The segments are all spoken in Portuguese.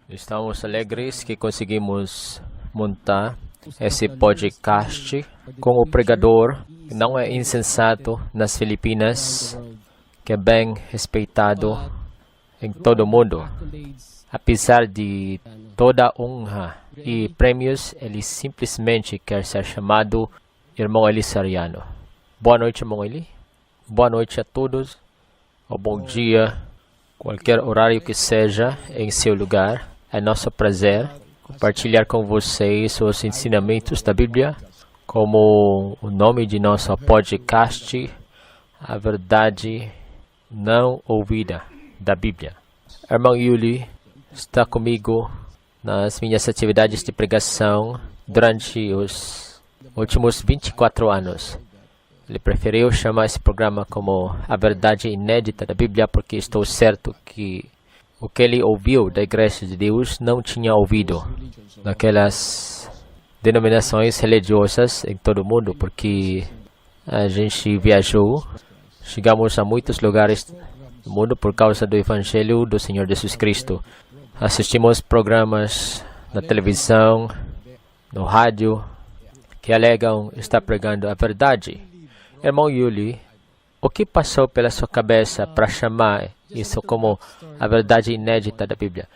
Estamos alegres que conseguimos montar esse podcast com o pregador que não é insensato nas Filipinas, que é bem respeitado em todo o mundo. Apesar de toda honra e prêmios, ele simplesmente quer ser chamado Irmão Eli Sariano. Boa noite, Irmão Eli. Boa noite a todos. Ou bom dia, qualquer horário que seja em seu lugar. É nosso prazer compartilhar com vocês os ensinamentos da Bíblia, como o nome de nosso podcast, A Verdade Não Ouvida da Bíblia. Irmão Yuli está comigo nas minhas atividades de pregação durante os últimos 24 anos. Ele preferiu chamar esse programa como A Verdade Inédita da Bíblia porque estou certo que o que ele ouviu da Igreja de Deus não tinha ouvido naquelas denominações religiosas em todo o mundo, porque a gente viajou, chegamos a muitos lugares do mundo por causa do Evangelho do Senhor Jesus Cristo. Assistimos programas na televisão, no rádio, que alegam estar pregando a verdade. Irmão Yuli, o que passou pela sua cabeça para chamar isso como a verdade inédita da Bíblia?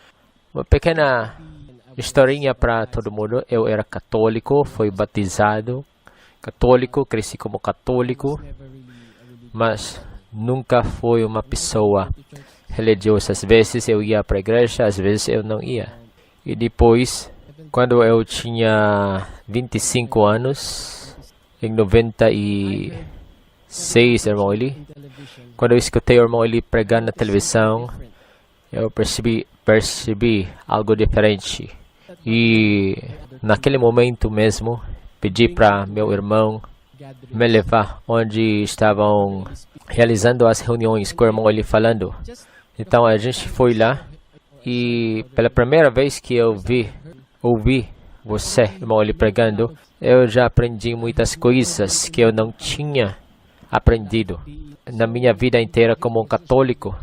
Uma pequena historinha para todo mundo. Eu era católico, fui batizado católico, cresci como católico, mas nunca fui uma pessoa religiosa. Às vezes eu ia para a igreja, às vezes eu não ia. E depois, quando eu tinha 25 anos, em 96, irmão Eli, quando eu escutei o irmão Eli pregar na televisão, eu percebi algo diferente. E naquele momento mesmo, pedi para meu irmão me levar onde estavam realizando as reuniões com o irmão Eli falando. Então a gente foi lá e pela primeira vez que eu ouvi você, irmão Eli, pregando, eu já aprendi muitas coisas que eu não tinha aprendido na minha vida inteira como um católico.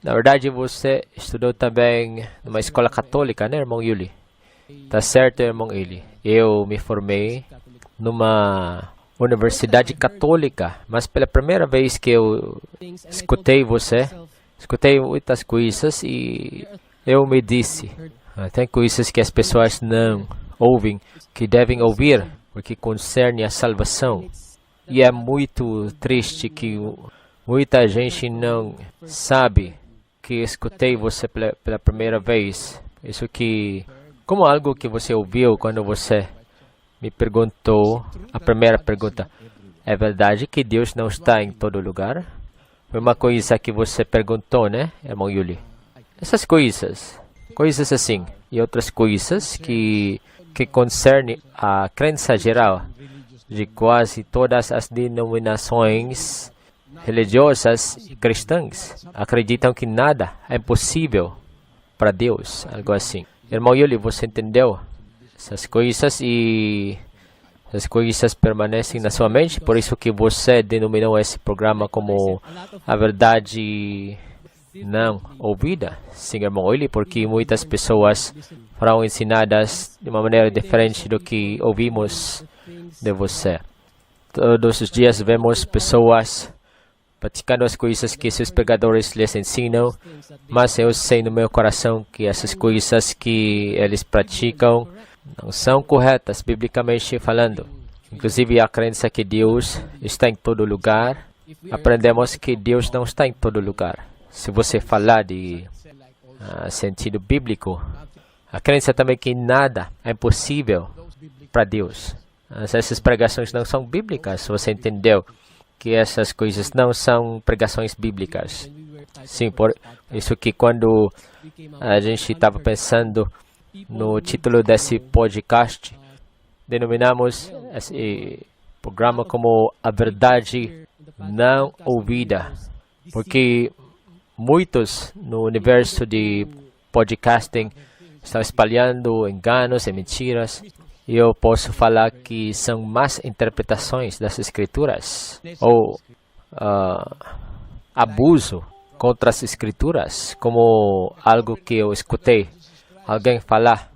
Na verdade, você estudou também numa escola católica, né, irmão Yuli? Tá certo, irmão Eli. Eu me formei numa universidade católica, mas pela primeira vez que eu escutei você, escutei muitas coisas e eu me disse, tem coisas que as pessoas não ouvem, que devem ouvir, porque concerne a salvação. E é muito triste que muita gente não sabe que escutei você pela primeira vez. Isso que, como algo que você ouviu quando você me perguntou, a primeira pergunta, é verdade que Deus não está em todo lugar? Foi uma coisa que você perguntou, né, irmão Yuli? Essas coisas assim, e outras coisas que concernem a crença geral de quase todas as denominações religiosas e cristãs, acreditam que nada é impossível para Deus, algo assim. Irmão Yuli, você entendeu essas coisas e as coisas permanecem na sua mente? Por isso que você denominou esse programa como A Verdade Não Ouvida, sim, irmão Yuli, porque muitas pessoas foram ensinadas de uma maneira diferente do que ouvimos de você. Todos os dias vemos pessoas praticando as coisas que seus pregadores lhes ensinam, mas eu sei no meu coração que essas coisas que eles praticam não são corretas, biblicamente falando. Inclusive a crença que Deus está em todo lugar. Aprendemos que Deus não está em todo lugar. Se você falar de sentido bíblico, a crença também que nada é impossível para Deus. Essas pregações não são bíblicas, você entendeu? Que essas coisas não são pregações bíblicas. Sim, por isso que quando a gente estava pensando no título desse podcast, denominamos esse programa como A Verdade Não Ouvida, porque muitos no universo de podcasting estão espalhando enganos e mentiras. E eu posso falar que são más interpretações das Escrituras ou abuso contra as Escrituras, como algo que eu escutei alguém falar.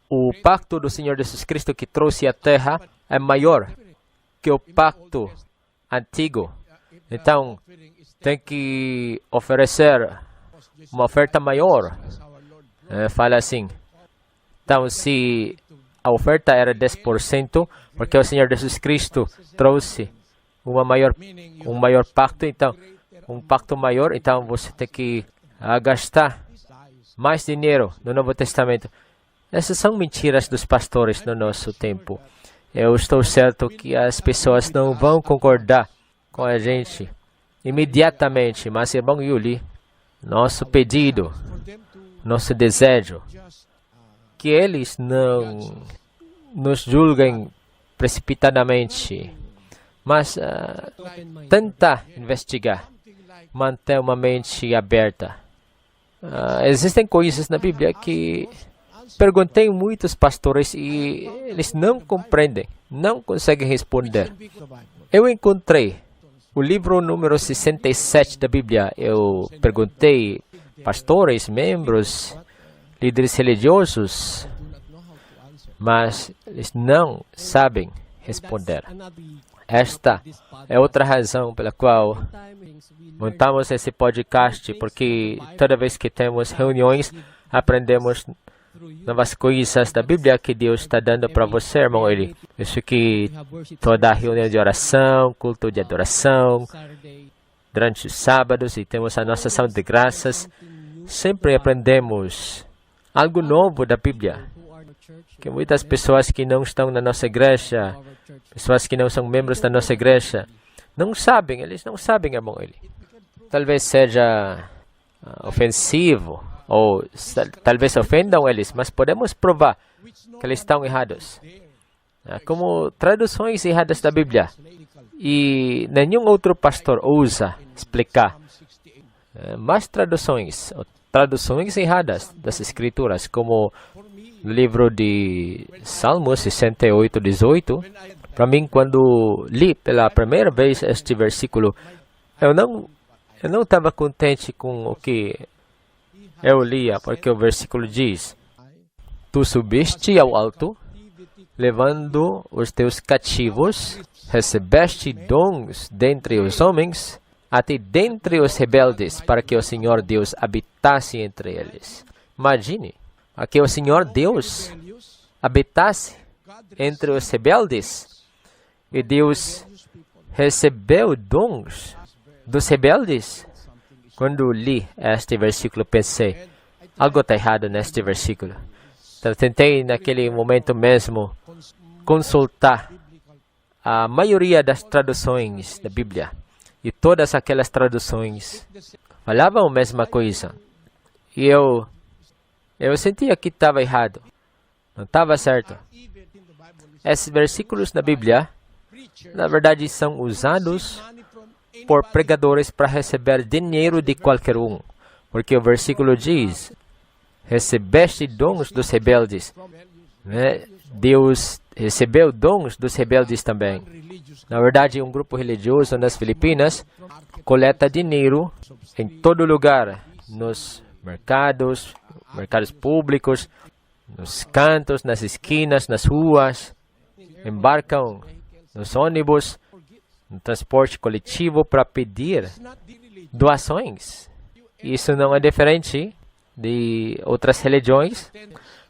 O pacto do Senhor Jesus Cristo que trouxe à terra é maior que o pacto antigo. Então, tem que oferecer uma oferta maior. Fala assim. Então, se a oferta era 10%, porque o Senhor Jesus Cristo trouxe um maior pacto, então, um pacto maior, então você tem que gastar mais dinheiro no Novo Testamento. Essas são mentiras dos pastores no nosso tempo. Eu estou certo que as pessoas não vão concordar com a gente imediatamente, mas, irmão Yuli, nosso pedido, nosso desejo, que eles não nos julguem precipitadamente, mas tentar investigar, manter uma mente aberta. Existem coisas na Bíblia que perguntei a muitos pastores e eles não compreendem, não conseguem responder. Eu encontrei o livro número 67 da Bíblia. Eu perguntei pastores, membros, líderes religiosos, mas eles não sabem responder. Esta é outra razão pela qual montamos esse podcast, porque toda vez que temos reuniões, aprendemos novas coisas da Bíblia que Deus está dando para você, irmão. Isso que toda reunião de oração, culto de adoração, durante os sábados, e temos a nossa ação de graças, sempre aprendemos algo novo da Bíblia. Que muitas pessoas que não estão na nossa igreja, pessoas que não são membros da nossa igreja, não sabem, eles não sabem, irmão. Talvez seja ofensivo, ou talvez ofendam eles, mas podemos provar que eles estão errados. Como traduções erradas da Bíblia. E nenhum outro pastor ousa explicar mais traduções erradas das Escrituras, como no livro de Salmos 68, 18. Para mim, quando li pela primeira vez este versículo, eu não estava contente com o que eu lia, porque o versículo diz: Tu subiste ao alto, levando os teus cativos, recebeste dons dentre os homens, até dentre os rebeldes, para que o Senhor Deus habitasse entre eles. Imagine, para que o Senhor Deus habitasse entre os rebeldes, e Deus recebeu dons dos rebeldes. Quando li este versículo, pensei, algo está errado neste versículo. Então, tentei naquele momento mesmo consultar a maioria das traduções da Bíblia. E todas aquelas traduções falavam a mesma coisa. E eu sentia que estava errado. Não estava certo. Esses versículos na Bíblia, na verdade, são usados por pregadores para receber dinheiro de qualquer um. Porque o versículo diz, recebeste dons dos rebeldes. Deus recebeu dons dos rebeldes também. Na verdade, um grupo religioso nas Filipinas coleta dinheiro em todo lugar, nos mercados públicos, nos cantos, nas esquinas, nas ruas, embarcam nos ônibus, no transporte coletivo para pedir doações. Isso não é diferente de outras religiões.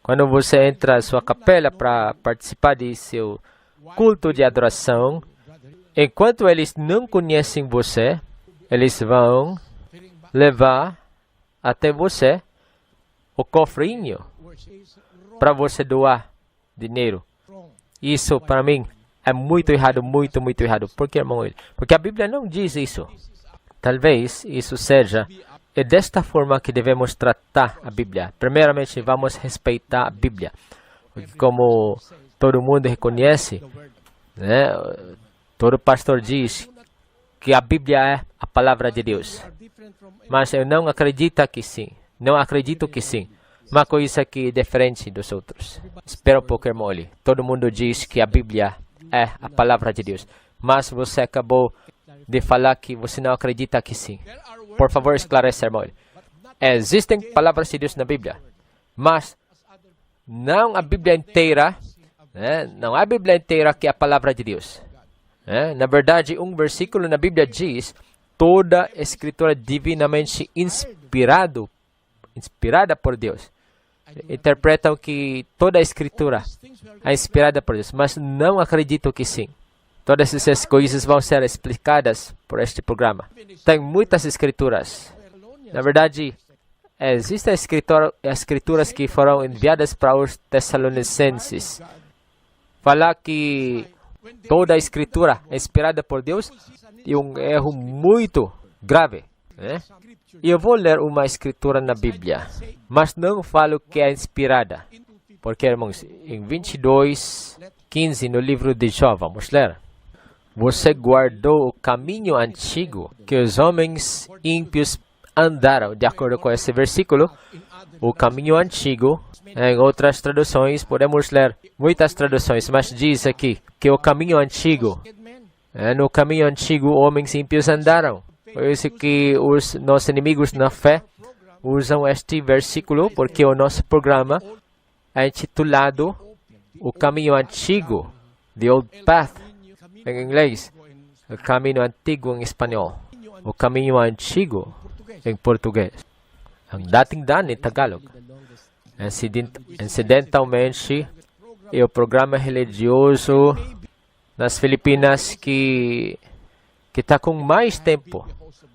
Quando você entra na sua capela para participar de seu culto de adoração, enquanto eles não conhecem você, eles vão levar até você o cofrinho para você doar dinheiro. Isso, para mim, é muito errado, muito, muito errado. Por que, irmão? Porque a Bíblia não diz isso. Talvez isso seja desta forma que devemos tratar a Bíblia. Primeiramente, vamos respeitar a Bíblia. Porque como todo mundo reconhece, todo pastor diz que a Bíblia é a palavra de Deus. Mas eu não acredito que sim. Não acredito que sim. Uma coisa que é diferente dos outros. Espera um pouco, irmão. Todo mundo diz que a Bíblia é a palavra de Deus. Mas você acabou de falar que você não acredita que sim. por favor, esclarecer-me. Existem palavras de Deus na Bíblia, mas não a Bíblia inteira, não é a Bíblia inteira que é a palavra de Deus. Na verdade, um versículo na Bíblia diz: toda escritura divinamente inspirada por Deus. Interpretam que toda a escritura é inspirada por Deus, mas não acredito que sim. Todas essas coisas vão ser explicadas por este programa. Tem muitas escrituras. Na verdade, existem escrituras que foram enviadas para os Tessalonicenses. Falar que toda a escritura é inspirada por Deus é um erro muito grave. Eu vou ler uma escritura na Bíblia, mas não falo que é inspirada. Porque, irmãos, em 22:15 no livro de Jó, vamos ler. Você guardou o caminho antigo que os homens ímpios andaram. De acordo com esse versículo, o caminho antigo, em outras traduções, podemos ler muitas traduções, mas diz aqui que o caminho antigo, no caminho antigo, homens ímpios andaram. Por isso que os nossos inimigos na fé usam este versículo, porque o nosso programa é intitulado O Caminho Antigo, The Old Path, em inglês, o caminho antigo em espanhol, o caminho antigo em português, ang dating daan em Tagalog. Incidentalmente, é o programa religioso nas Filipinas que está com mais tempo,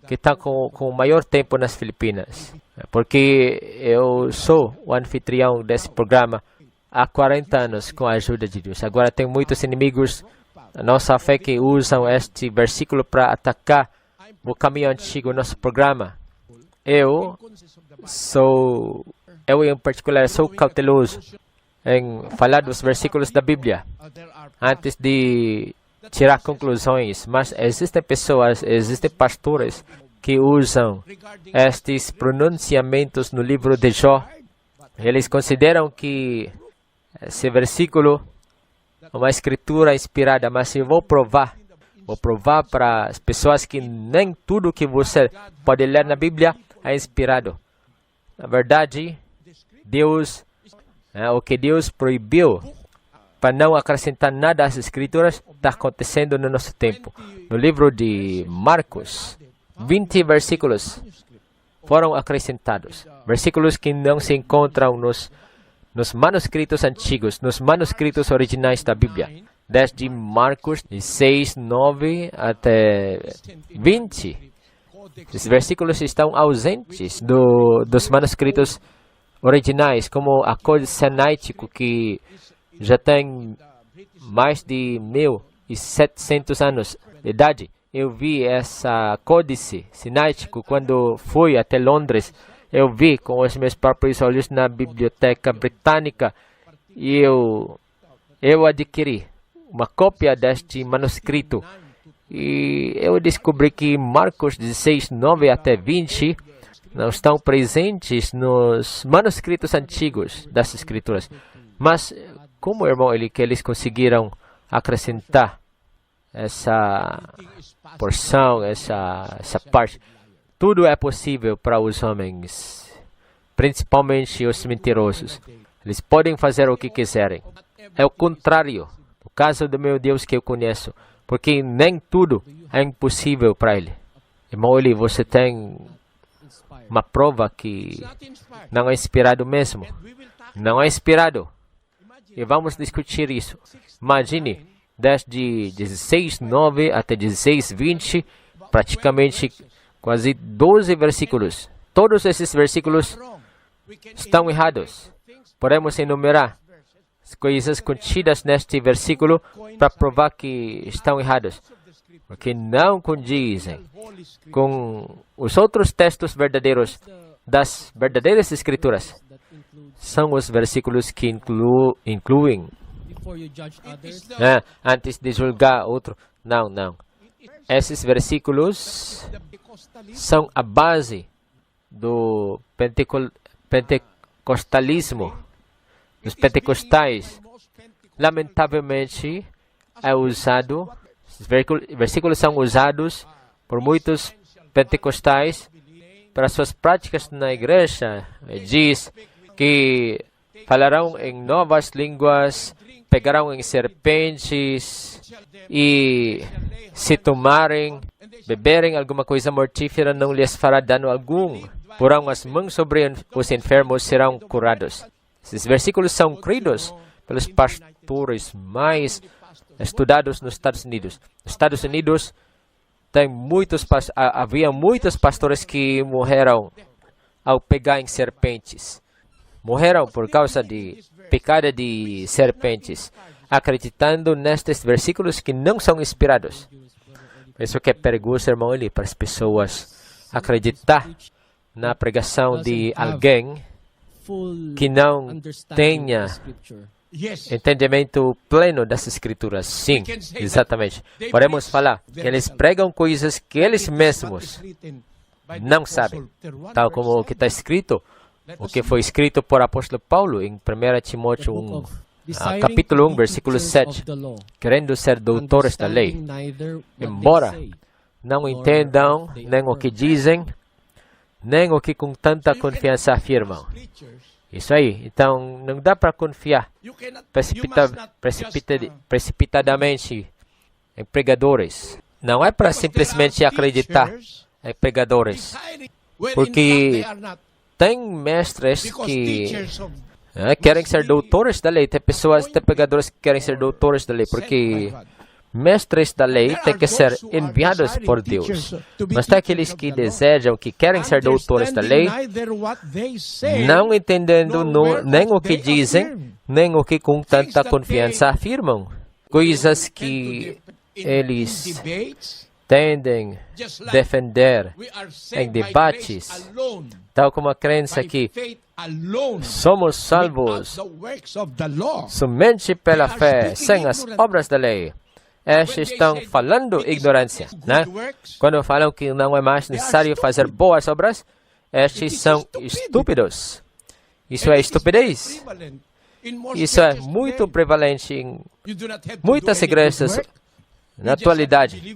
que está com maior tempo nas Filipinas. Porque eu sou o anfitrião desse programa há 40 anos com a ajuda de Deus. Agora tem muitos inimigos da nossa fé que usam este versículo para atacar o caminho antigo, nosso programa. Eu em particular sou cauteloso em falar dos versículos da Bíblia antes de tirar conclusões, mas existem pessoas, existem pastores que usam estes pronunciamentos no livro de Jó. Eles consideram que esse versículo é uma escritura inspirada, mas eu vou provar para as pessoas que nem tudo que você pode ler na Bíblia é inspirado. Na verdade, Deus, o que Deus proibiu para não acrescentar nada às escrituras, está acontecendo no nosso tempo. No livro de Marcos, 20 versículos foram acrescentados. Versículos que não se encontram nos manuscritos antigos, nos manuscritos originais da Bíblia. Desde Marcos 6:9 até 20. Esses versículos estão ausentes dos manuscritos originais, como a Códice Sinaítico, que já tem mais de 1.700 anos de idade. Eu vi essa Códice Sinaítico quando fui até Londres. Eu vi com os meus próprios olhos na Biblioteca Britânica e eu adquiri uma cópia deste manuscrito. E eu descobri que Marcos 16:9 até 20 não estão presentes nos manuscritos antigos das Escrituras. Mas como, irmão, que eles conseguiram acrescentar essa porção, essa parte? Tudo é possível para os homens, principalmente os mentirosos. Eles podem fazer o que quiserem. É o contrário, no caso do meu Deus que eu conheço, porque nem tudo é impossível para Ele. Irmão, você tem uma prova que não é inspirado mesmo. Não é inspirado. E vamos discutir isso. Imagine, desde 16:9 até 16:20, praticamente quase 12 versículos. Todos esses versículos estão errados. Podemos enumerar as coisas contidas neste versículo para provar que estão errados, porque não condizem com os outros textos verdadeiros das verdadeiras Escrituras. São os versículos que incluem antes de julgar outro. Não. Esses versículos são a base do pentecostalismo, dos pentecostais. Lamentavelmente, versículos são usados por muitos pentecostais para suas práticas na igreja, diz que falarão em novas línguas, pegarão em serpentes e se tomarem, beberem alguma coisa mortífera não lhes fará dano algum. Porão as mãos sobre os enfermos, serão curados. Esses versículos são cridos pelos pastores mais estudados nos Estados Unidos. Nos Estados Unidos havia muitos pastores que morreram ao pegar em serpentes. Morreram por causa de picada de serpentes, acreditando nestes versículos que não são inspirados. Por isso que é perigoso, irmão, para as pessoas acreditar na pregação de alguém que não tenha entendimento pleno das Escrituras. Sim, exatamente. Podemos falar que eles pregam coisas que eles mesmos não sabem. Tal como o que está escrito, o que foi escrito por apóstolo Paulo em 1 Timóteo 1, capítulo 1, versículo 7. Querendo ser doutores da lei, embora não entendam nem o que dizem, nem o que com tanta confiança afirmam. Isso aí. Então, não dá para confiar precipitadamente em pregadores. Não é para simplesmente acreditar em pregadores. Porque tem mestres que querem ser doutores da lei. Tem pregadores que querem ser doutores da lei. Porque mestres da lei têm que ser enviados por Deus. Mas tem aqueles que desejam, que querem ser doutores da lei, não entendendo nem o que dizem, nem o que com tanta confiança afirmam. Coisas que eles tendem a defender em debates, tal como a crença que somos salvos somente pela fé, sem as obras da lei. Estes estão falando ignorância, né? Quando falam que não é mais necessário fazer boas obras, estes são estúpidos. Isso é estupidez. Isso é muito prevalente em muitas igrejas na atualidade.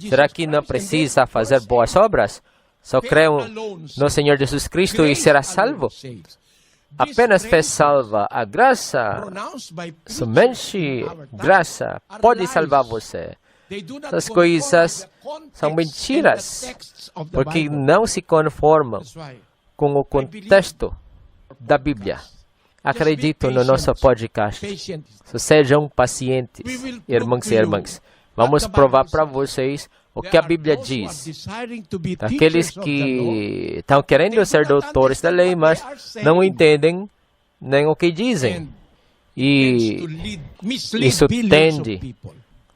Será que não precisa fazer boas obras? Só creio no Senhor Jesus Cristo e será salvo? Apenas fé salva. A graça, somente graça, pode salvar você. Essas coisas são mentiras, porque não se conformam com o contexto da Bíblia. Acredito no nosso podcast. Sejam pacientes, irmãos e irmãs. Vamos provar para vocês o que a Bíblia diz. Aqueles que estão querendo ser doutores da lei, mas não entendem nem o que dizem. E isso tende a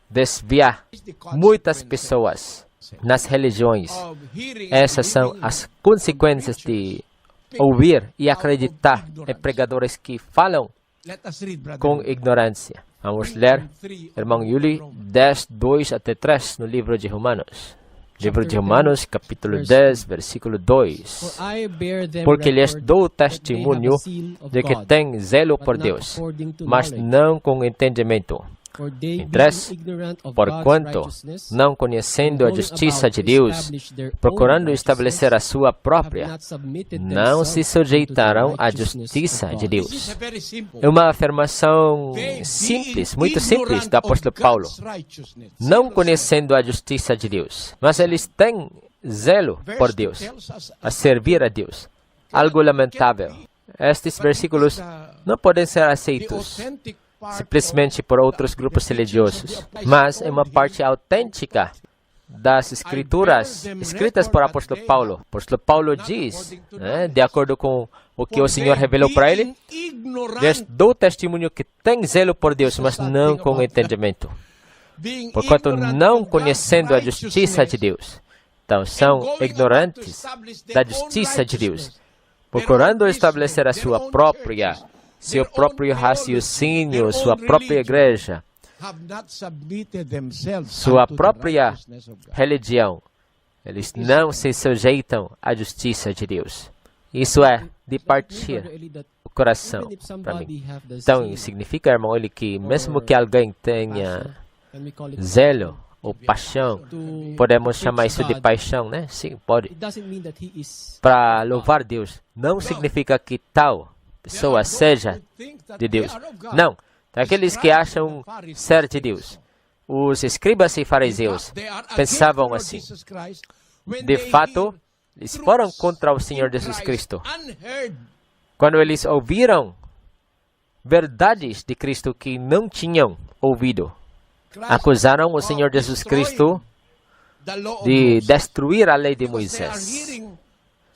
desviar muitas pessoas nas religiões. Essas são as consequências de ouvir e acreditar em pregadores que falam com ignorância. Vamos ler, irmão Yuli, 10, 2 até 3, no livro de Romanos. Livro de Romanos, capítulo 10, versículo 2. Porque lhes dou testemunho de que têm zelo por Deus, mas não com entendimento. Em 3, porquanto, não conhecendo a justiça de Deus, procurando estabelecer a sua própria, não se sujeitaram à justiça de Deus. É uma afirmação simples, muito simples, do apóstolo Paulo. Não conhecendo a justiça de Deus, mas eles têm zelo por Deus, a servir a Deus. Algo lamentável. Estes versículos não podem ser aceitos simplesmente por outros grupos religiosos, mas é uma parte autêntica das Escrituras escritas por apóstolo Paulo. O apóstolo Paulo diz, de acordo com o que o Senhor revelou para ele, lhes dou testemunho que tem zelo por Deus, mas não com entendimento. Porquanto não conhecendo a justiça de Deus, então são ignorantes da justiça de Deus, procurando estabelecer a sua própria, seu próprio raciocínio, sua própria igreja, sua própria religião. Eles não se sujeitam à justiça de Deus. Isso é de partir o coração para mim. Então, significa, irmão, que mesmo que alguém tenha zelo ou paixão. Podemos chamar isso de paixão, né? Sim, pode. Para louvar Deus, não significa que tal pessoa seja de Deus. Não. Aqueles que acham ser de Deus. Os escribas e fariseus pensavam assim. De fato, eles foram contra o Senhor Jesus Cristo. Quando eles ouviram verdades de Cristo que não tinham ouvido, acusaram o Senhor Jesus Cristo de destruir a lei de Moisés,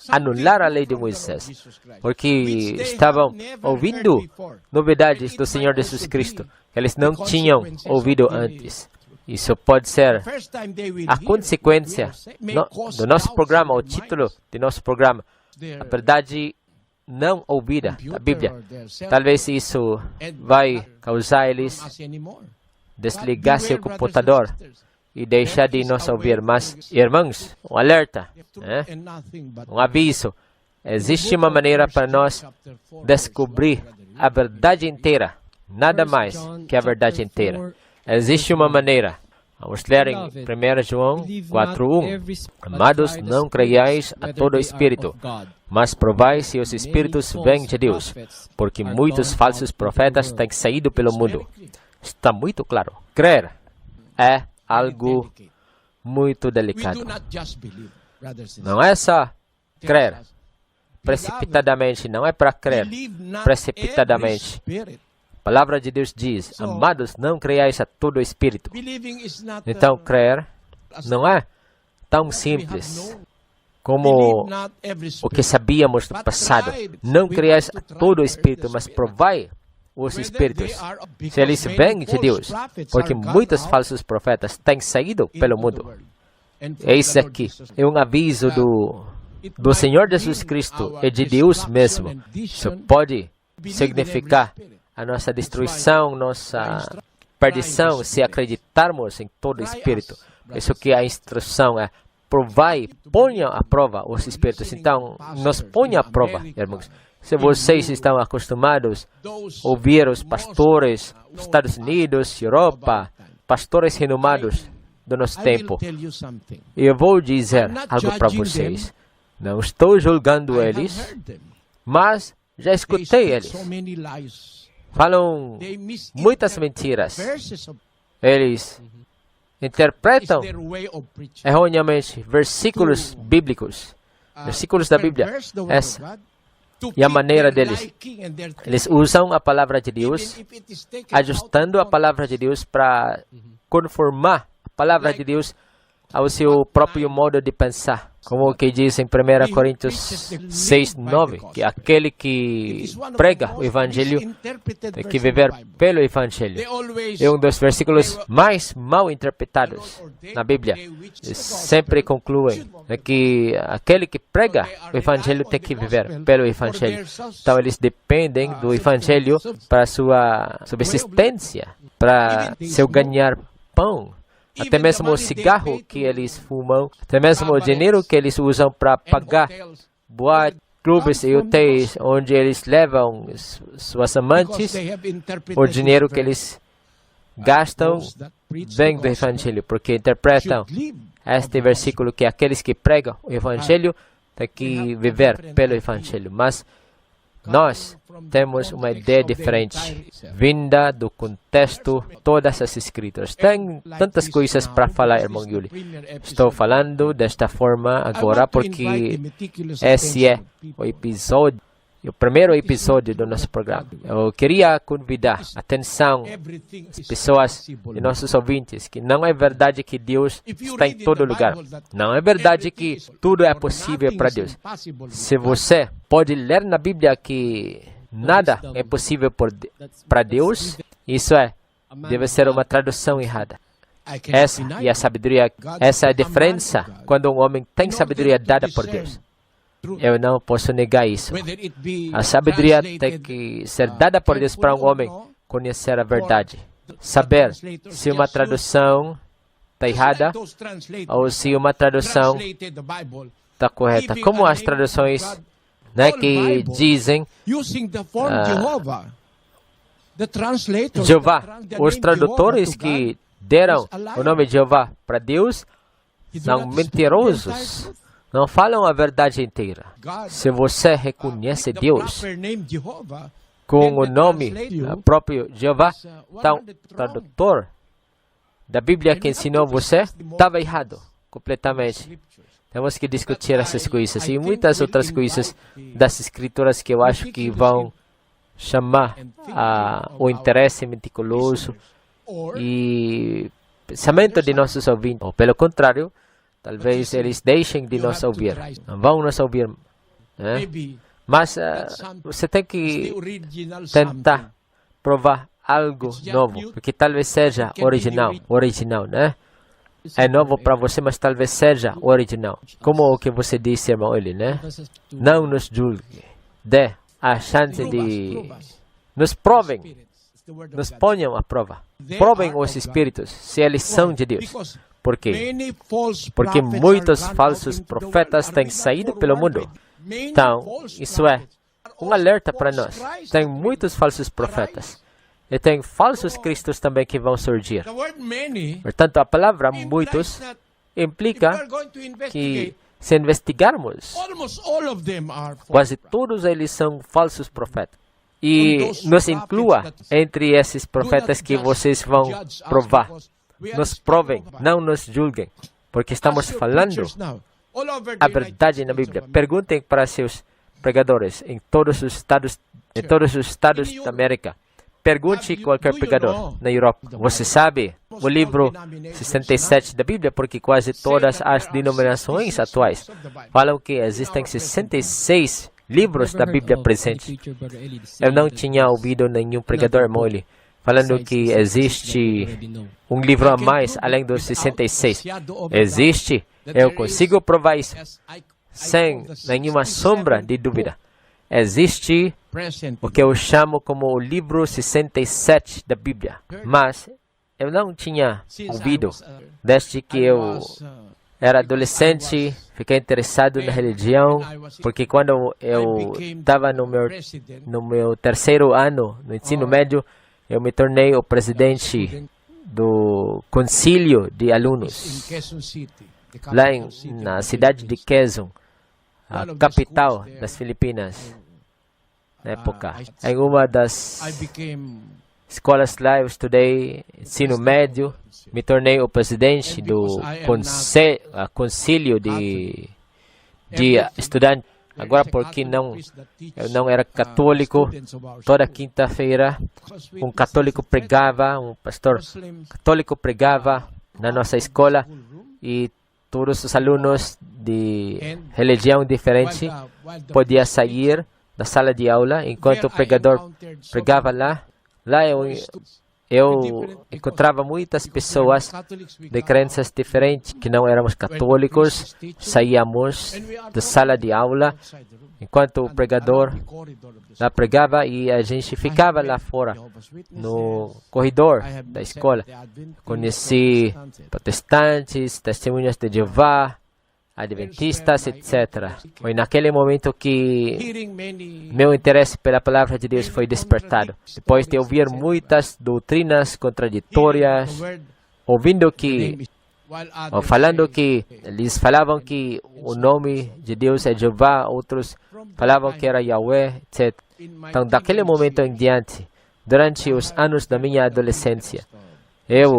anular a lei de Moisés, porque estavam ouvindo novidades do Senhor Jesus Cristo que eles não tinham ouvido antes. Isso pode ser a consequência do nosso programa, o título do nosso programa, a verdade não ouvida da Bíblia. Talvez isso vai causar eles desligar seu computador e deixar de nos ouvir. Mas, irmãos, um alerta, um aviso. Existe uma maneira para nós descobrir a verdade inteira, nada mais que a verdade inteira. Existe uma maneira. Vamos ler em 1 João 4:1. Amados, não creiais a todo espírito, mas provai se os espíritos vêm de Deus, porque muitos falsos profetas têm saído pelo mundo. Está muito claro. Crer é algo muito delicado. Não é só crer precipitadamente, não é para crer precipitadamente. A palavra de Deus diz, amados, não creiais a todo espírito. Então, crer não é tão simples como o que sabíamos no passado. Não creiais a todo espírito, mas provai os espíritos, se eles vêm de Deus, porque muitos falsos profetas têm saído pelo mundo. Eis aqui, é um aviso do Senhor Jesus Cristo e de Deus mesmo. Isso pode significar a nossa destruição, nossa perdição, se acreditarmos em todo espírito. Isso que a instrução é, provai, ponham à prova os espíritos. Então, nos ponham à prova, irmãos. Se vocês estão acostumados a ouvir os pastores dos Estados Unidos, Europa, pastores renomados do nosso tempo, eu vou dizer algo para vocês. Não estou julgando eles, mas já escutei eles. Falam muitas mentiras. Eles interpretam erroneamente versículos bíblicos, versículos da Bíblia. Essa e a maneira deles. Eles usam a palavra de Deus, ajustando a palavra de Deus para conformar a palavra de Deus ao seu próprio modo de pensar. Como o que diz em 1 Coríntios 6:9, que aquele que prega o Evangelho tem que viver pelo Evangelho. É um dos versículos mais mal interpretados na Bíblia. Eles sempre concluem que aquele que prega o Evangelho tem que viver pelo Evangelho. Então eles dependem do Evangelho para sua subsistência, para seu ganhar pão. Até mesmo o cigarro que eles fumam, até mesmo o dinheiro que eles usam para pagar boates, clubes e hotéis onde eles levam suas amantes, o dinheiro que eles gastam vem do Evangelho, porque interpretam este versículo que aqueles que pregam o Evangelho têm que viver pelo Evangelho. Mas nós temos uma ideia diferente, vinda do contexto de todas as Escrituras. Tem tantas coisas para falar, irmão Yuli. Estou falando desta forma agora porque esse é o primeiro episódio do nosso programa. Eu queria convidar a atenção das pessoas e nossos ouvintes que não é verdade que Deus está em todo lugar. Não é verdade que tudo é possível para Deus. Se você pode ler na Bíblia que nada é possível para Deus, isso deve ser uma tradução errada. Essa é a sabedoria, essa é a diferença quando um homem tem sabedoria dada por Deus. Eu não posso negar isso. A sabedoria tem que ser dada por Deus para um homem conhecer a verdade. Saber se uma tradução está errada ou se uma tradução está correta. Como as traduções que dizem Jeová, os tradutores que deram o nome de Jeová para Deus são mentirosos. Não falam a verdade inteira. Se você reconhece Deus com o nome próprio Jeová, então o tradutor da Bíblia que ensinou você estava errado completamente. Temos que discutir essas coisas e muitas outras coisas das escrituras que eu acho que vão chamar o interesse meticuloso e pensamento de nossos ouvintes. Ou, pelo contrário, talvez eles deixem de nos ouvir. Não vão nos ouvir. Né? Mas você tem que tentar provar algo novo, porque talvez seja original, né? É novo para você, mas talvez seja original. Como o que você disse, irmão Eli, né? Não nos julgue. Dê a chance de nos provem, nos ponham à prova. Provem os espíritos, se eles são de Deus. Por quê? Porque muitos falsos profetas têm saído pelo mundo. Então, isso é um alerta para nós. Tem muitos falsos profetas. E tem falsos cristos também que vão surgir. Portanto, a palavra muitos implica que, se investigarmos, quase todos eles são falsos profetas. E nos inclua entre esses profetas que vocês vão provar. Nos provem, não nos julguem, porque estamos falando a verdade na Bíblia. Perguntem para seus pregadores em todos os estados da América. Pergunte qualquer pregador na Europa. Você sabe o livro 67 da Bíblia? Porque quase todas as denominações atuais falam que existem 66 livros da Bíblia presentes. Eu não tinha ouvido nenhum pregador, irmão Eli, falando que existe um livro a mais além dos 66. Existe. Eu consigo provar isso sem nenhuma sombra de dúvida. Existe o que eu chamo como o livro 67 da Bíblia. Mas eu não tinha ouvido. Desde que eu era adolescente, fiquei interessado na religião, porque quando eu estava no meu terceiro ano no ensino médio, eu me tornei o presidente do concílio de alunos lá na cidade de Quezon, a capital das Filipinas, na época. Em uma das escolas lá, eu estudei ensino médio, me tornei o presidente do concílio de estudantes. Agora, porque eu não era católico, toda quinta-feira um católico pregava, um pastor católico pregava na nossa escola e todos os alunos de religião diferente podiam sair da sala de aula enquanto o pregador pregava lá. Lá eu encontrava muitas pessoas de crenças diferentes que não éramos católicos. Saíamos da sala de aula enquanto o pregador lá pregava e a gente ficava lá fora no corredor da escola. Conheci protestantes, testemunhas de Jeová, adventistas, etc. Foi naquele momento que meu interesse pela palavra de Deus foi despertado. Depois de ouvir muitas doutrinas contraditórias, falando que eles falavam que o nome de Deus é Jeová, outros falavam que era Yahweh, etc. Então, daquele momento em diante, durante os anos da minha adolescência, eu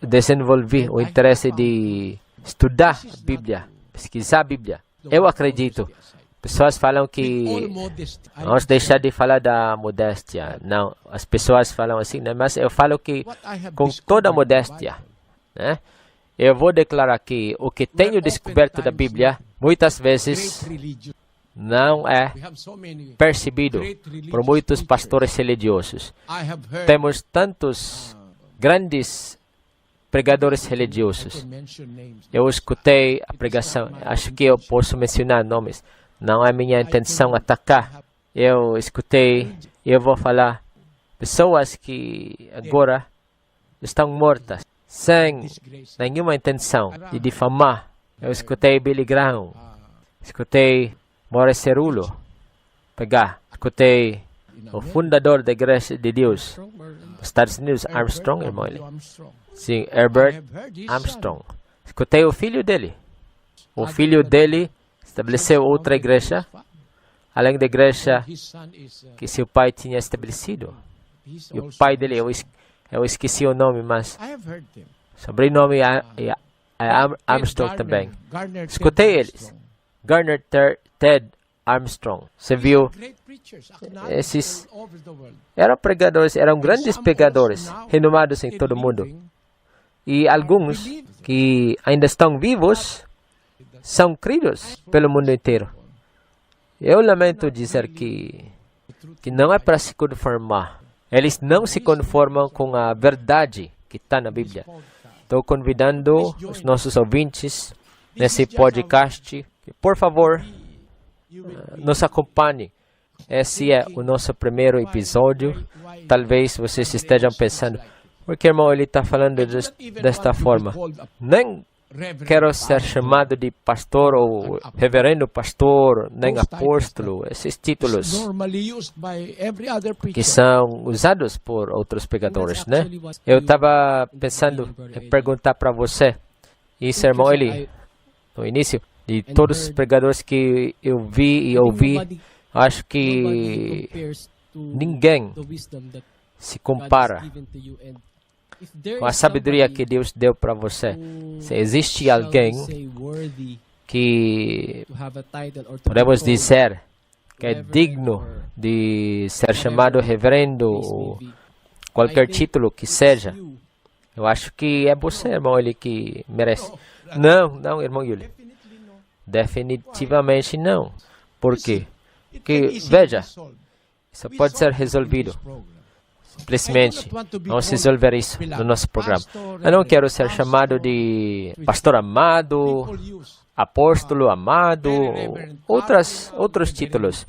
desenvolvi o interesse de estudar a Bíblia, pesquisar a Bíblia. Eu acredito. Pessoas falam que vamos deixar de falar da modéstia. Não, as pessoas falam assim, né? Mas eu falo que com toda a modéstia, né? Eu vou declarar que o que tenho descoberto da Bíblia, muitas vezes não é percebido por muitos pastores religiosos. Temos tantos grandes pregadores religiosos. Eu escutei a pregação, acho que eu posso mencionar nomes. Não é minha intenção atacar. Eu escutei, eu vou falar, pessoas que agora estão mortas, sem nenhuma intenção de difamar. Eu escutei Billy Graham, escutei Morris Cerullo pegar, escutei o fundador da Igreja de Deus nos Estados Unidos, Armstrong, irmão Eli. Sim, Herbert Armstrong. Escutei o filho dele. O filho dele estabeleceu outra igreja, além da igreja que seu pai tinha estabelecido. E o pai dele, eu esqueci o nome, mas sobrenome é Armstrong também. Escutei eles. Garner Ted Armstrong. Você viu? Esses eram pregadores, eram grandes pregadores, renomados em todo o mundo. E alguns que ainda estão vivos são cridos pelo mundo inteiro. Eu lamento dizer que não é para se conformar. Eles não se conformam com a verdade que está na Bíblia. Estou convidando os nossos ouvintes nesse podcast que, por favor, nos acompanhe. Esse é o nosso primeiro episódio. Talvez vocês estejam pensando, por que, irmão, ele está falando desta forma? Nem quero ser chamado de pastor ou reverendo pastor, nem apóstolo, esses títulos que são usados por outros pregadores, né? Eu estava pensando em perguntar para você, isso, irmão, ele, no início, de todos os pregadores que eu vi e ouvi, acho que ninguém se compara com a sabedoria que Deus deu para você. Se existe alguém que podemos dizer que é digno de ser chamado reverendo ou qualquer título que seja, eu acho que é você, irmão, ele que merece. Não, irmão Yuli. Definitivamente não. Por quê? Porque, veja, isso pode ser resolvido. Simplesmente, vamos resolver isso no nosso programa. Eu não quero ser chamado de pastor amado, apóstolo amado, outros títulos.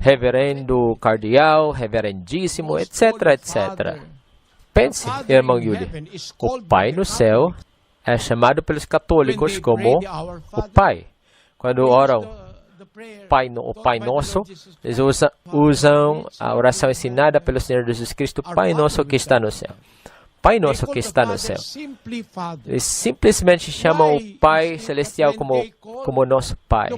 Reverendo cardeal, reverendíssimo, etc, etc. Pense, irmão Yuli, o Pai no céu é chamado pelos católicos como o Pai. Quando oram o Pai Nosso, eles usam a oração ensinada pelo Senhor Jesus Cristo, Pai Nosso que está no céu. Pai Nosso que está no céu. Eles simplesmente chamam o Pai Celestial como nosso Pai.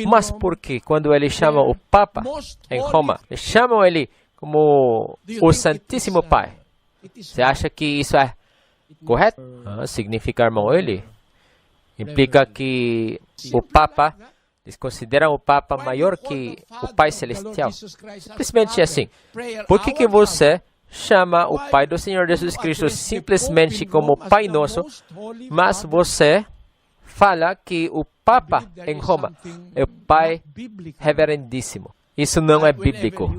Mas por que, quando eles chamam o Papa em Roma, eles chamam ele como o Santíssimo Pai? Você acha que isso é correto? Significa, irmão, ele implica que o Papa, eles consideram o Papa maior que o Pai Celestial. Simplesmente assim. Por que você chama o Pai do Senhor Jesus Cristo simplesmente como Pai Nosso, mas você fala que o Papa em Roma é o Pai Reverendíssimo? Isso não é bíblico.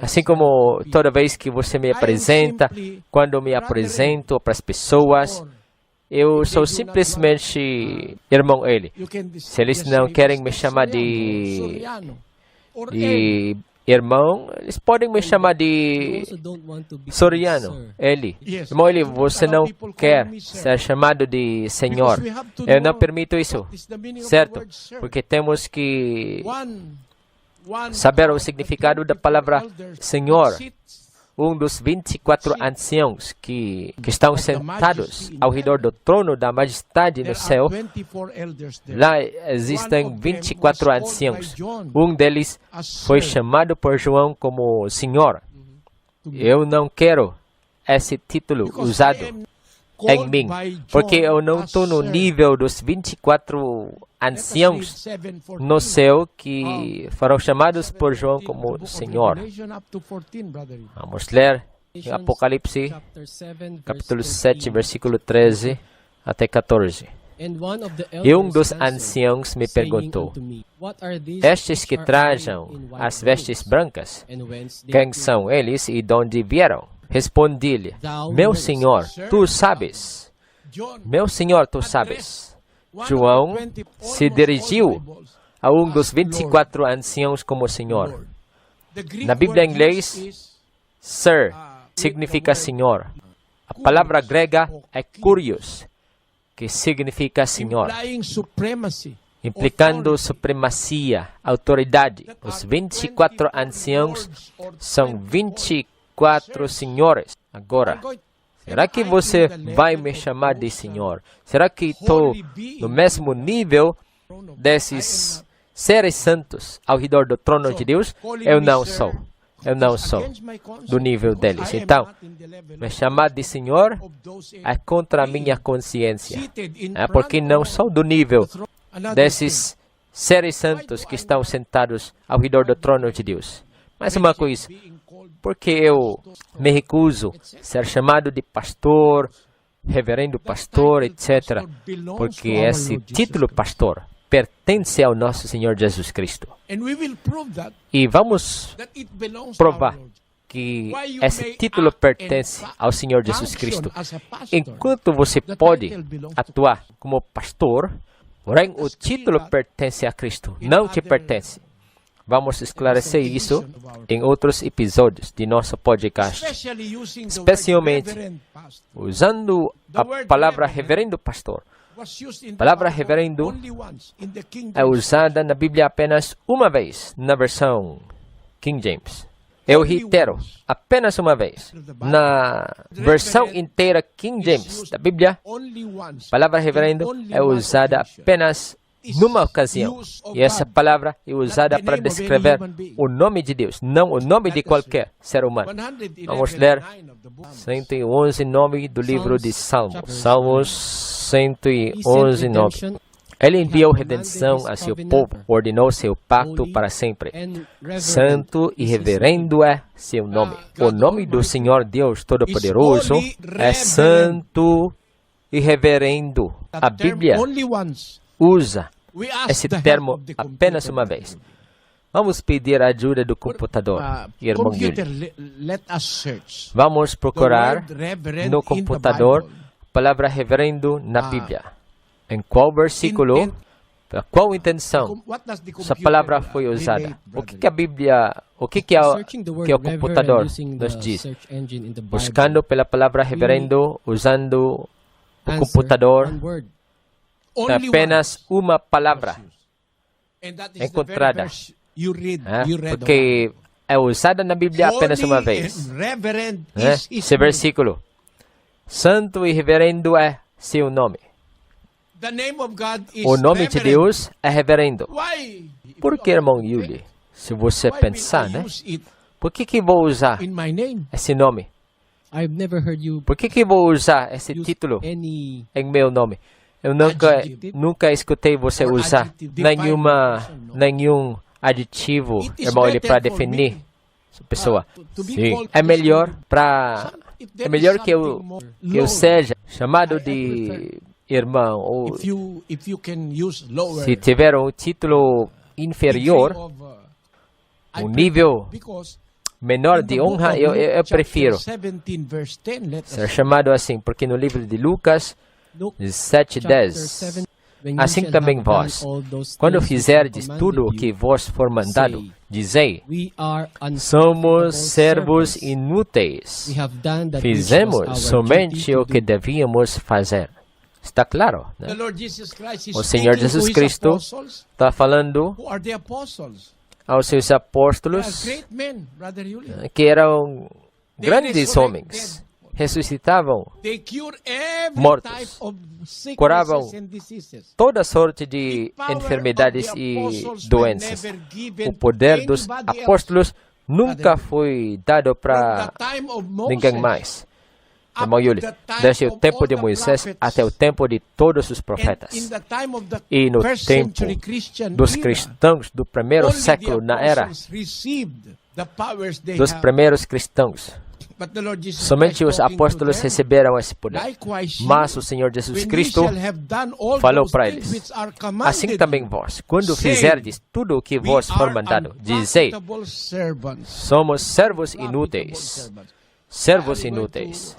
Assim como toda vez que você me apresenta, quando me apresento para as pessoas, eu sou simplesmente irmão ele. Se eles não querem me chamar de irmão, eles podem me chamar de Soriano, ele. Irmão ele, você não quer ser chamado de Senhor. Eu não permito isso, certo? Porque temos que saber o significado da palavra Senhor. Um dos 24 anciãos que estão sentados ao redor do trono da majestade no céu, lá existem 24 anciãos. Um deles foi chamado por João como Senhor. Eu não quero esse título usado em mim, porque eu não estou no nível dos 24 anciãos no céu que foram chamados por João como Senhor. Vamos ler em Apocalipse, capítulo 7, versículo 13 até 14. E um dos anciãos me perguntou: estes que trajam as vestes brancas, quem são eles e de onde vieram? Respondi-lhe: meu Senhor, tu sabes. Meu Senhor, tu sabes. João se dirigiu a um dos 24 anciãos como Senhor. Na Bíblia em inglês, Sir significa Senhor. A palavra grega é Kurios, que significa Senhor. implicando supremacia, autoridade. Os 24 anciãos são 24 senhores. Agora, será que você vai me chamar de Senhor? Será que estou no mesmo nível desses seres santos ao redor do trono de Deus? Eu não sou. Eu não sou do nível deles. Então, me chamar de Senhor é contra a minha consciência. É porque não sou do nível desses seres santos que estão sentados ao redor do trono de Deus. Mais uma coisa, porque eu me recuso a ser chamado de pastor, reverendo pastor, etc. Porque esse título pastor pertence ao nosso Senhor Jesus Cristo. E vamos provar que esse título pertence ao Senhor Jesus Cristo. Enquanto você pode atuar como pastor, porém o título pertence a Cristo, não te pertence. Vamos esclarecer isso em outros episódios de nosso podcast. Especialmente usando a palavra reverendo pastor. A palavra reverendo é usada na Bíblia apenas uma vez, na versão King James. Eu reitero, apenas uma vez. Na versão inteira King James da Bíblia, a palavra reverendo é usada apenas numa ocasião. E essa palavra é usada para descrever o nome de Deus, não o nome de qualquer ser humano. Vamos ler 111, nome do livro de Salmos. Salmos 111, 9. Ele enviou redenção a seu povo, ordenou seu pacto para sempre. Santo e reverendo é seu nome. O nome do Senhor Deus Todo-Poderoso é santo e reverendo. A Bíblia usa esse termo apenas uma vez. Vamos pedir a ajuda do computador, irmão Yuli. Vamos procurar no computador a palavra reverendo na Bíblia. Em qual versículo, para qual intenção essa palavra foi usada? O que a Bíblia, o que o computador nos diz? Buscando pela palavra reverendo, usando o computador, apenas uma palavra encontrada. Porque é usada na Bíblia apenas uma vez. Esse versículo. Santo e reverendo é seu nome. O nome de Deus é reverendo. Por que, irmão Yuli? Se você pensar, né? Por que vou usar esse nome? Por que vou usar esse título em meu nome? Eu nunca escutei você usar nenhum adjetivo, irmão, para definir essa pessoa. Sim. É melhor que eu seja chamado de irmão, ou se tiver um título inferior, um nível menor de honra, eu prefiro ser chamado assim, porque no livro de Lucas 17:10, assim também vós, quando fizerdes tudo o que vos for mandado, dizei, somos servos inúteis, fizemos somente o que devíamos fazer. Está claro, né? O Senhor Jesus Cristo está falando aos seus apóstolos que eram grandes homens, ressuscitavam mortos, curavam toda sorte de enfermidades e doenças. O poder dos apóstolos nunca foi dado para ninguém mais. Irmão Yuli, desde o tempo de Moisés até o tempo de todos os profetas. E no tempo dos cristãos do primeiro século, na era dos primeiros cristãos, somente os apóstolos receberam esse poder. Mas o Senhor Jesus Cristo falou para eles, assim também vós, quando fizerdes tudo o que vos for mandado, dizei, somos servos inúteis. Servos inúteis.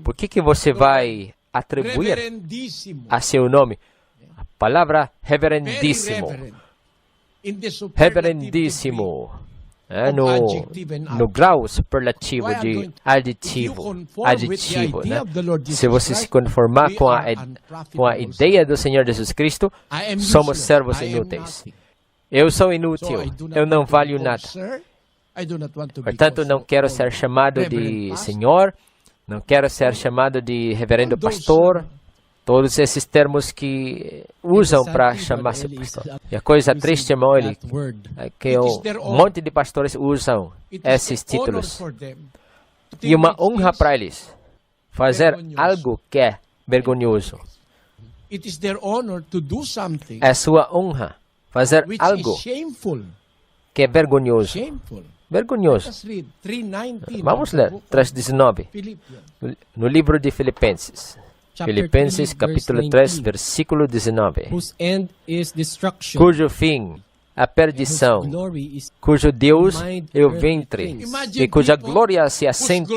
Por que você vai atribuir a seu nome a palavra reverendíssimo? Reverendíssimo. no grau superlativo de aditivo, né? Se você se conformar com a ideia do Senhor Jesus Cristo, somos servos inúteis. Eu sou inútil, eu não valho nada. Portanto, não quero ser chamado de Senhor, não quero ser chamado de reverendo pastor, todos esses termos que usam para chamar-se pastor. E a coisa triste, irmão, é que um monte de pastores usam esses títulos. E uma honra para eles fazer algo que é vergonhoso. É sua honra fazer algo que é vergonhoso. Vergonhoso. Vamos ler 3:19 no livro de Filipenses. Filipenses capítulo 3, versículo 19. Cujo fim, a perdição, cujo Deus é o ventre, e cuja glória se assenta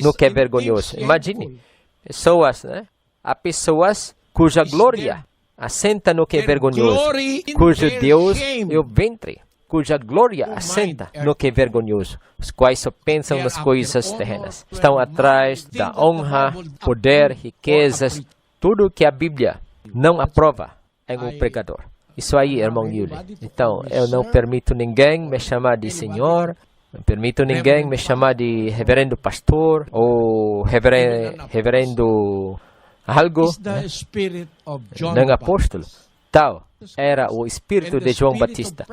no que é vergonhoso. Imagine, pessoas, né? Há pessoas cuja glória assenta no que é vergonhoso, cujo Deus é o ventre, cuja glória assenta no que é vergonhoso, os quais só pensam nas coisas terrenas. Estão atrás da honra, poder, riquezas, tudo que a Bíblia não aprova em um pregador. Isso aí, irmão Yuli. Então, eu não permito ninguém me chamar de Senhor, não permito ninguém me chamar de reverendo pastor ou reverendo algo, né? Nem apóstolo. Tal era o Espírito de João Batista.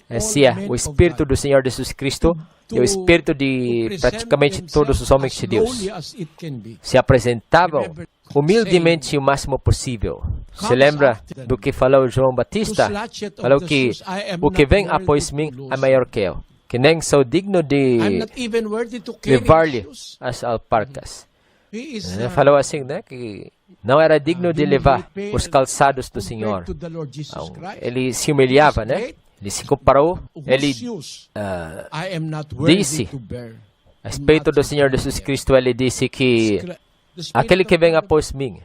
Esse é o Espírito do Senhor Jesus Cristo e o Espírito de praticamente todos os homens de Deus. Se apresentavam humildemente o máximo possível. Se lembra do que falou João Batista? Falou que o que vem após mim é maior que eu, que nem sou digno de levar-lhe as alparcas. Falou assim, né? Que não era digno de levar os calçados do Senhor. Ele se humilhava, né? Ele se comparou. Ele disse, a respeito do Senhor Jesus Cristo, ele disse que aquele que vem após mim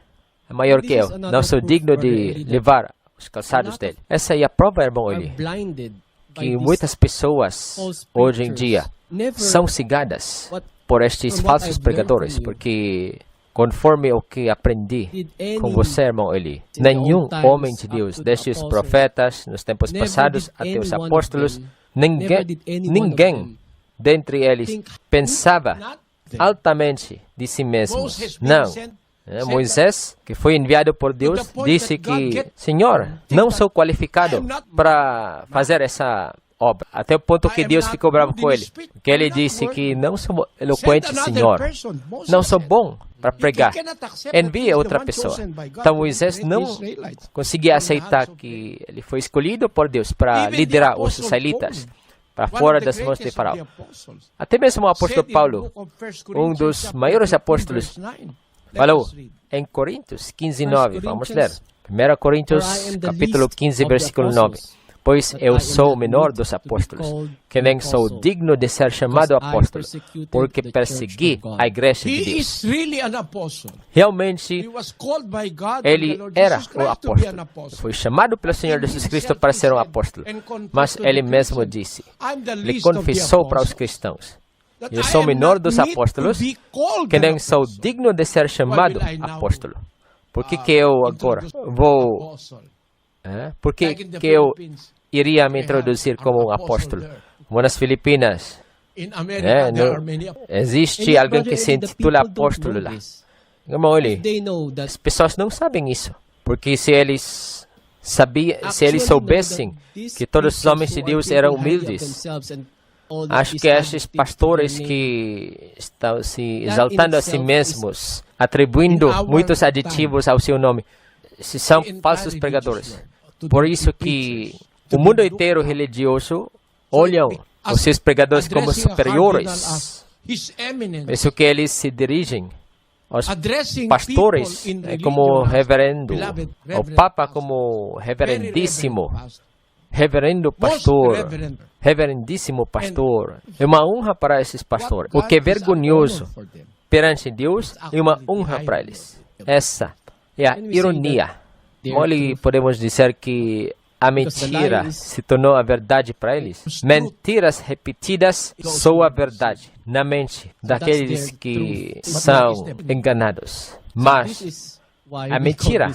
é maior que eu. Não sou digno de levar os calçados dele. Essa é a prova, irmão, que muitas pessoas, hoje em dia, são cegadas por estes falsos pregadores, porque conforme o que aprendi com você, irmão Eli, nenhum homem de Deus, desde os profetas, nos tempos passados, até os apóstolos, ninguém dentre eles pensava altamente de si mesmo. Não. Moisés, que foi enviado por Deus, disse que, Senhor, não sou qualificado para fazer essa obra. Até o ponto que Deus ficou bravo com ele. Que ele disse que não sou eloquente, Senhor. Não sou bom para pregar. Envie outra pessoa. Então Moisés não conseguia aceitar que ele foi escolhido por Deus para liderar os israelitas para fora das mãos de Faraó. Até mesmo o apóstolo Paulo, um dos maiores apóstolos, falou em Coríntios 15:9. Vamos ler. 1 Coríntios capítulo 15, versículo 9. Pois eu sou o menor dos apóstolos, que nem sou digno de ser chamado apóstolo, porque persegui a igreja de Deus. Realmente, ele era o apóstolo. Foi chamado pelo Senhor Jesus Cristo para ser um apóstolo. Mas ele mesmo disse, ele confessou para os cristãos, eu sou o menor dos apóstolos, que nem sou digno de ser chamado apóstolo. Por que eu agora vou... Por que eu iria me introduzir como um apóstolo? Como nas Filipinas, existe alguém que se intitula apóstolo lá. Irmão, as pessoas não sabem isso. Porque se eles soubessem que todos os homens de Deus eram humildes, acho que esses pastores que estão se exaltando a si mesmos, atribuindo muitos aditivos ao seu nome, são falsos pregadores. Por isso que o mundo inteiro religioso olham os seus pregadores como superiores. Por isso que eles se dirigem aos pastores como reverendo, ao Papa como reverendíssimo, reverendo pastor, reverendíssimo pastor. É uma honra para esses pastores. O que é vergonhoso perante Deus é uma honra para eles. Essa é a ironia. Podemos dizer que a mentira se tornou a verdade para eles. Mentiras repetidas são a verdade na mente daqueles que são enganados. Mas a mentira,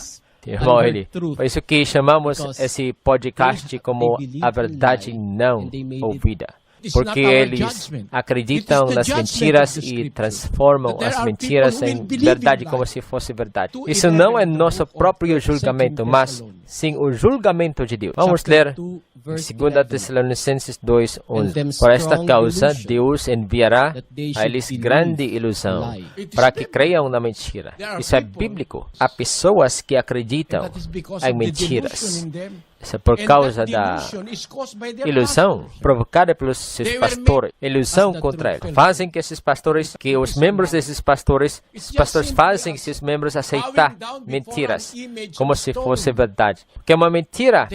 irmão Eli, por isso que chamamos esse podcast como a verdade não ouvida. Porque eles acreditam nas mentiras e transformam as mentiras em verdade como se fosse verdade. Isso não é nosso próprio julgamento, mas sim o julgamento de Deus. Vamos ler em 2 Tessalonicenses 2:11. Por esta causa, Deus enviará a eles grande ilusão, para que creiam na mentira. Isso é bíblico. Há pessoas que acreditam em mentiras. Isso é por causa da ilusão provocada pelos seus pastores. Ilusão contra eles. Fazem que esses pastores, que os membros desses pastores, os pastores fazem que seus membros aceitar mentiras como se fosse verdade. Porque uma mentira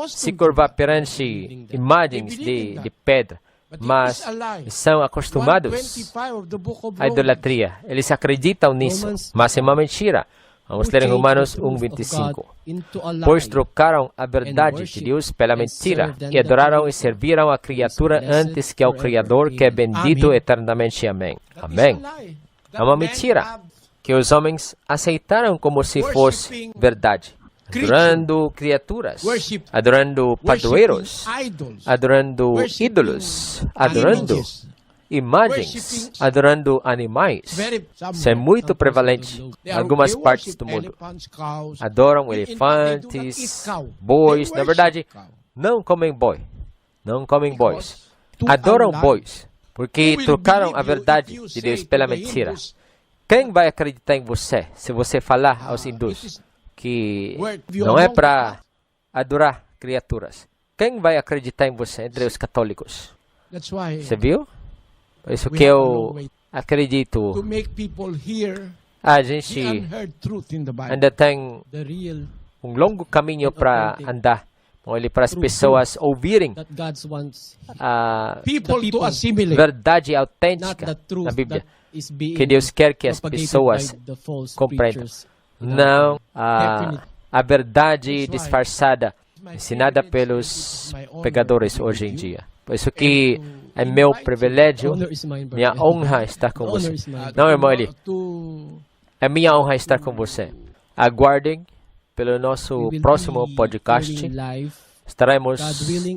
se curva perante imagens de pedra. Mas são acostumados à idolatria. Eles acreditam nisso, mas é uma mentira. Vamos ler em Romanos 1:25. Pois trocaram a verdade de Deus pela mentira e adoraram e serviram a criatura antes que ao Criador, que é bendito eternamente. Amém. Amém. É uma mentira que os homens aceitaram como se fosse verdade. Adorando criaturas, adorando padroeiros, adorando ídolos, adorando imagens, adorando animais. Isso é muito prevalente em algumas partes do mundo. Adoram elefantes, bois. Na verdade, não comem boi. Não comem bois. Adoram bois, porque trocaram a verdade de Deus pela mentira. Quem vai acreditar em você se você falar aos hindus que não é para adorar criaturas? Quem vai acreditar em você entre os católicos? Você viu? Por isso que eu acredito, a gente ainda tem um longo caminho para andar, para as pessoas ouvirem a verdade autêntica na Bíblia, que Deus quer que as pessoas compreendam. Não a verdade disfarçada, ensinada pelos pregadores hoje em dia. Por isso que é meu privilégio, minha honra estar com você. Não, irmão Eli, é minha honra estar com você. Aguardem pelo nosso próximo podcast. Estaremos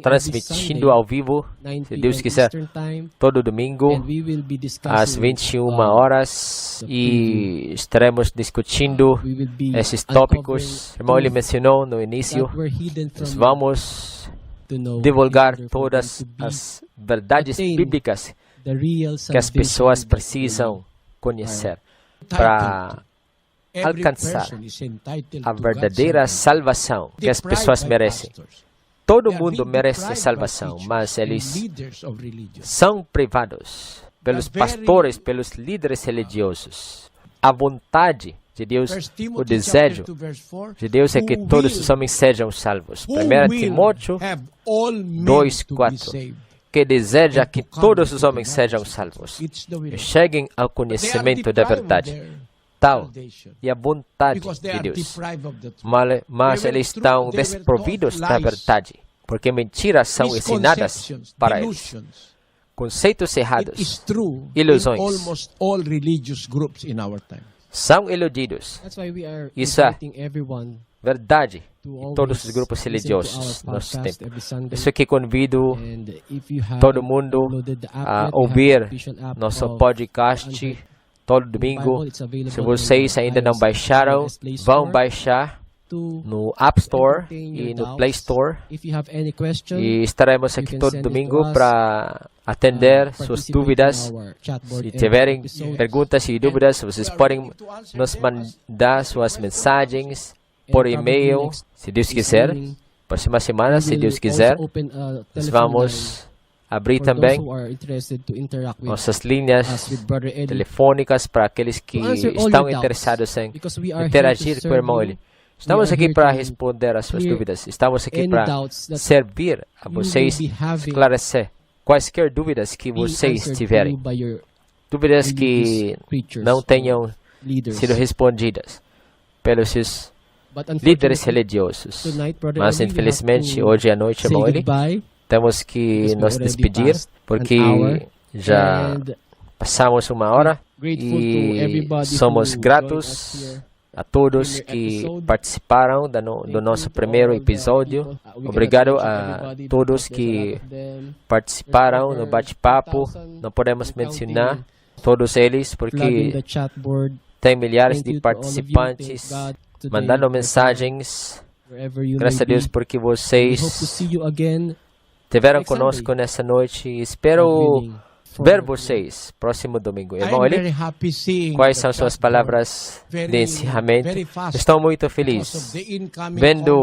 transmitindo ao vivo, se Deus quiser, todo domingo, às 21 horas, e estaremos discutindo esses tópicos. O irmão Eli mencionou no início. Nós vamos divulgar todas as verdades bíblicas que as pessoas precisam conhecer para alcançar a verdadeira salvação que as pessoas merecem. Todo mundo merece salvação, mas eles são privados pelos pastores, pelos líderes religiosos. A vontade de Deus, o desejo de Deus é que todos os homens sejam salvos. 1 Timóteo 2:4, que deseja que todos os homens sejam salvos e cheguem ao conhecimento da verdade. Tal e a vontade de Deus. Mas eles estão desprovidos da verdade, porque mentiras são ensinadas para eles. Conceitos errados, ilusões, são iludidos. Isso é verdade em todos os grupos religiosos no nosso tempo. Isso que convido todo mundo a ouvir nosso podcast todo domingo. Se vocês ainda não baixaram, vão baixar no App Store e no Play Store. E estaremos aqui todo domingo para atender suas dúvidas. Se tiverem perguntas e dúvidas, vocês podem nos mandar suas mensagens por e-mail, se Deus quiser. Próxima semana, se Deus quiser, nós vamos abrir também nossas linhas telefônicas para aqueles que estão interessados em interagir com o irmão Eli. Estamos aqui para responder às suas dúvidas. Estamos aqui para servir a vocês, esclarecer quaisquer dúvidas que vocês tiverem. Dúvidas que não tenham sido respondidas pelos seus líderes religiosos. Mas infelizmente hoje à noite, irmão Eli, temos que nos despedir porque já passamos uma hora e somos gratos a todos que participaram do nosso primeiro episódio. Obrigado a todos que participaram no bate-papo. Não podemos mencionar todos eles porque tem milhares de participantes mandando mensagens. Graças a Deus porque vocês estiveram conosco nessa noite. Espero ver vocês próximo domingo. Irmão Eli, quais são suas palavras de encerramento? Estou muito feliz vendo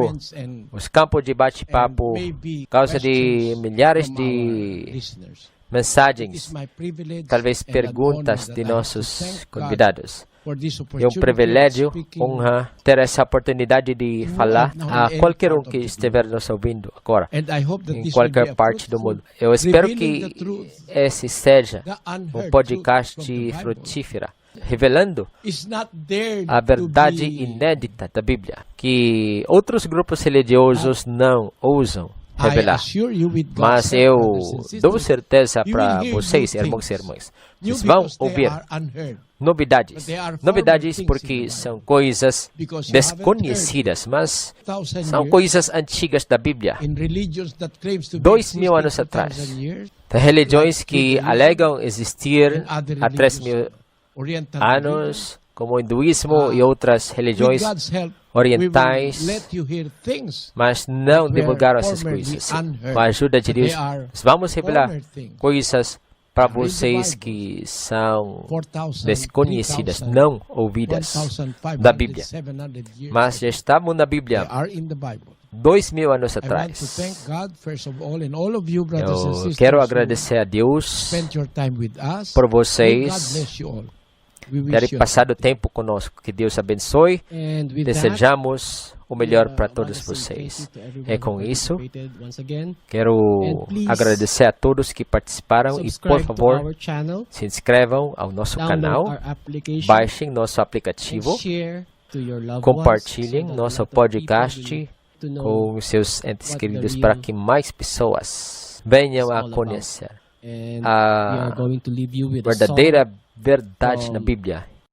os campos de bate-papo por causa de milhares de mensagens, talvez perguntas de nossos convidados. É um privilégio, honra, ter essa oportunidade de falar a qualquer um que estiver nos ouvindo agora, em qualquer parte do mundo. Eu espero que esse seja um podcast frutífero, revelando a verdade inédita da Bíblia, que outros grupos religiosos não ousam revelar. Mas eu dou certeza para vocês, irmãos e irmãs, vocês vão ouvir novidades. Novidades porque são coisas desconhecidas, mas são coisas antigas da Bíblia. 2000 anos atrás. Tem religiões que alegam existir há 3000 anos, como o hinduísmo e outras religiões orientais, mas não divulgaram essas coisas. Com a ajuda de Deus, vamos revelar coisas para vocês que são desconhecidas, não ouvidas da Bíblia, mas já estavam na Bíblia 2000 anos atrás. Eu quero agradecer a Deus por vocês terem passado tempo conosco. Que Deus abençoe. Desejamos o melhor para todos vocês. É com isso, quero agradecer a todos que participaram e, por favor, se inscrevam ao nosso canal, baixem nosso aplicativo, compartilhem nosso podcast com seus entes queridos para que mais pessoas venham a conhecer a verdadeira verdade na Bíblia